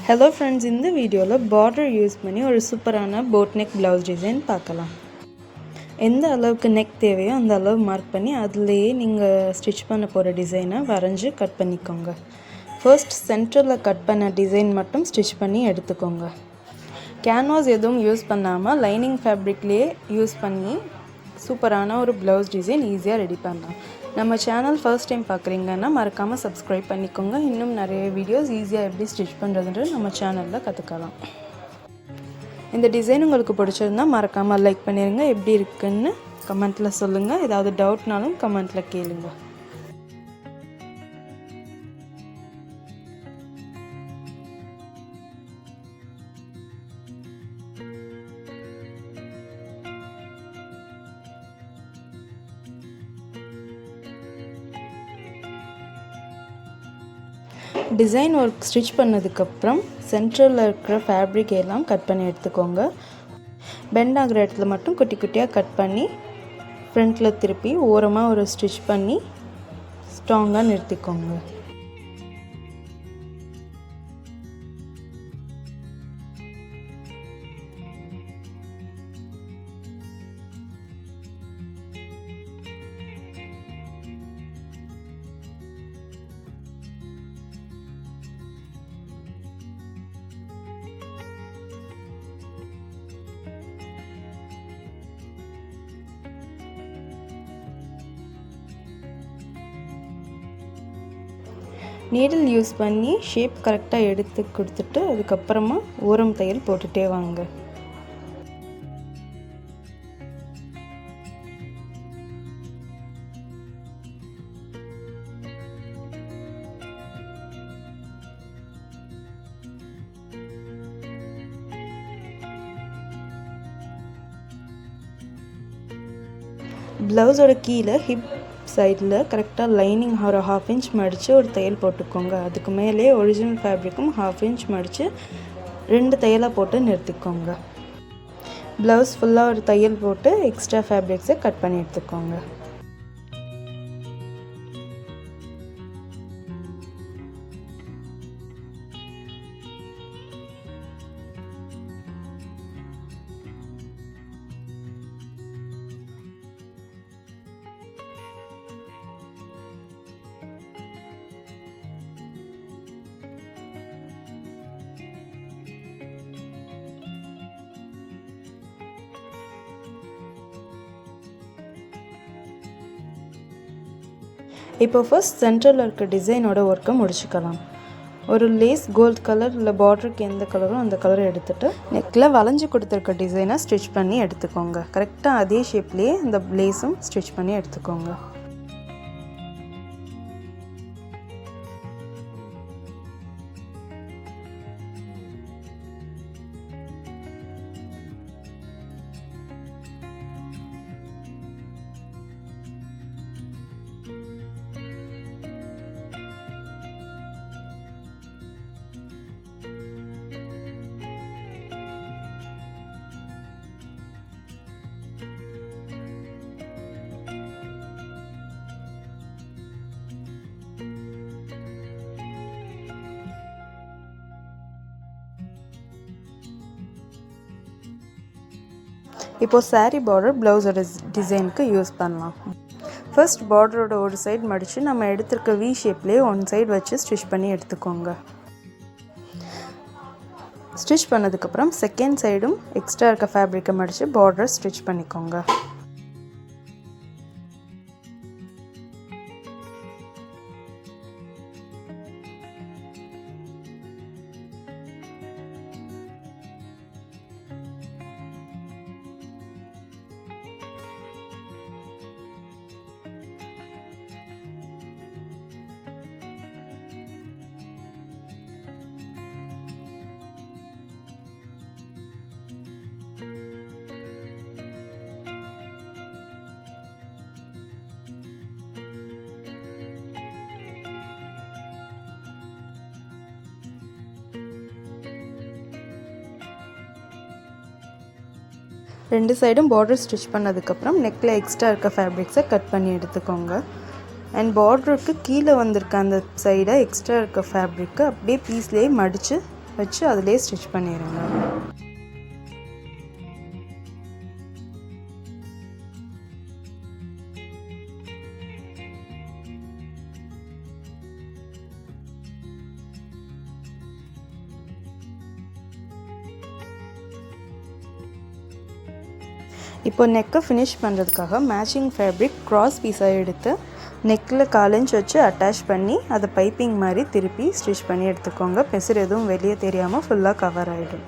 Hello friends, in the video border use பண்ணி ஒரு சூப்பரான boat neck blouse design பார்க்கலாம். எந்த அளவுக்கு neck தேவையோ அந்த அளவு மார்க் பண்ணி அதிலேயே நீங்கள் ஸ்டிச் பண்ண போகிற டிசைனை வரைஞ்சி கட் பண்ணிக்கோங்க. ஃபர்ஸ்ட் சென்டரில் கட் பண்ண டிசைன் மட்டும் ஸ்டிச் பண்ணி எடுத்துக்கோங்க. கேன்வாஸ் எதுவும் யூஸ் பண்ணாமல் லைனிங் ஃபேப்ரிக்லேயே யூஸ் பண்ணி சூப்பரான ஒரு ப்ளவுஸ் டிசைன் ஈஸியாக ரெடி பண்ணலாம். நம்ம சேனல் ஃபர்ஸ்ட் டைம் பார்க்குறீங்கன்னா மறக்காமல் சப்ஸ்கிரைப் பண்ணிக்கோங்க. இன்னும் நிறைய வீடியோஸ் ஈஸியாக எப்படி ஸ்டிச் பண்ணுறதுன்றது நம்ம சேனலில் கற்றுக்கலாம். இந்த டிசைன் உங்களுக்கு பிடிச்சிருந்தா மறக்காமல் லைக் பண்ணிடுங்க. எப்படி இருக்குன்னு கமெண்ட்டில் சொல்லுங்கள். ஏதாவது டவுட்னாலும் கமெண்ட்டில் கேளுங்க. டிசைன் ஒர்க் ஸ்டிச் பண்ணதுக்கப்புறம் சென்டரில் இருக்கிற ஃபேப்ரிக் எல்லாம் கட் பண்ணி எடுத்துக்கோங்க. பெண்ட் ஆகிற இடத்துல மட்டும் குட்டி குட்டியாக கட் பண்ணி ஃப்ரண்ட்டில் திருப்பி ஓரமாக ஒரு ஸ்டிச் பண்ணி ஸ்ட்ராங்காக நிறுத்திக்கோங்க. நீடில் யூஸ் பண்ணி ஷேப் கரெக்டாக எடுத்து கொடுத்துட்டு அதுக்கப்புறமா ஓரம் தையல் போட்டுகிட்டே வாங்க. ப்ளவுஸோட கீழே ஹிப் சைடில் கரெக்டாக லைனிங் ஒரு 1/2 இன்ச் மடித்து ஒரு தையல் போட்டுக்கோங்க. அதுக்கு மேலே ஒரிஜினல் ஃபேப்ரிக்கும் 1/2 இன்ச் மடித்து 2 தையலாக போட்டு நிறுத்திக்கோங்க. ப்ளவுஸ் ஃபுல்லாக ஒரு தையல் போட்டு எக்ஸ்ட்ரா ஃபேப்ரிக்ஸை கட் பண்ணி எடுத்துக்கோங்க. இப்போ ஃபர்ஸ்ட் சென்டரில் இருக்க டிசைனோட ஒர்க்கை முடிச்சுக்கலாம். ஒரு லேஸ் கோல்ட் கலர் இல்லை பார்டருக்கு எந்த கலரோ அந்த கலரை எடுத்துகிட்டு நெக்கில் வளைஞ்சி கொடுத்துருக்க டிசைனை ஸ்டிச் பண்ணி எடுத்துக்கோங்க. கரெக்டாக அதே ஷேப்லேயே இந்த லேஸும் ஸ்டிச் பண்ணி எடுத்துக்கோங்க. இப்போது சாரீ பார்டர் ப்ளவுஸோட டிசைனுக்கு யூஸ் பண்ணலாம். ஃபர்ஸ்ட் பார்டரோட ஒரு சைடு மடித்து நம்ம எடுத்துருக்க வி ஷேப்லேயே ஒன் சைடு வச்சு ஸ்டிச் பண்ணி எடுத்துக்கோங்க. ஸ்டிச் பண்ணதுக்கப்புறம் செகண்ட் சைடும் எக்ஸ்ட்ரா இருக்க ஃபேப்ரிக்கை மடித்து பார்டரை ஸ்டிச் பண்ணிக்கோங்க. ரெண்டு சைடும் பார்டர் ஸ்டிச் பண்ணதுக்கப்புறம் நெக்கில் எக்ஸ்ட்ரா இருக்க ஃபேப்ரிக்ஸை கட் பண்ணி எடுத்துக்கோங்க. அண்ட் பார்டருக்கு கீழே வந்திருக்க அந்த சைடை எக்ஸ்ட்ரா இருக்க ஃபேப்ரிக்கு அப்படியே பீஸ்லேயே மடித்து வச்சு அதிலே ஸ்டிச் பண்ணிடுங்க. இப்போ நெக்கை ஃபினிஷ் பண்ணுறதுக்காக மேட்சிங் ஃபேப்ரிக் க்ராஸ் பீஸாக எடுத்து நெக்கில் 1/4 இன்ச் வச்சு அட்டாச் பண்ணி அதை பைப்பிங் மாதிரி திருப்பி ஸ்டிச் பண்ணி எடுத்துக்கோங்க. பெசர் எதுவும் வெளியே தெரியாமல் ஃபுல்லாக கவர் ஆகிடும்.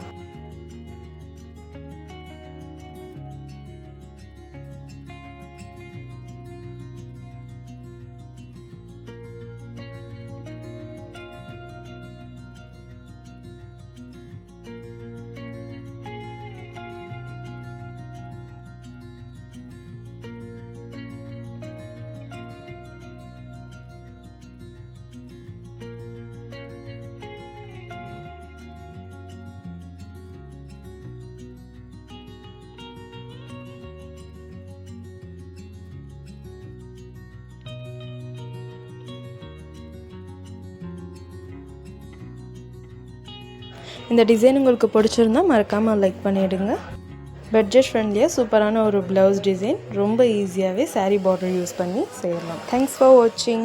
இந்த டிசைன் உங்களுக்கு பிடிச்சிருந்தா மறக்காமல் லைக் பண்ணிவிடுங்க. பட்ஜெட் ஃப்ரெண்ட்லியாக சூப்பரான ஒரு ப்ளவுஸ் டிசைன் ரொம்ப ஈஸியாகவே saree பார்டர் யூஸ் பண்ணி செய்யலாம். தேங்க்ஸ் ஃபார் வாட்சிங்.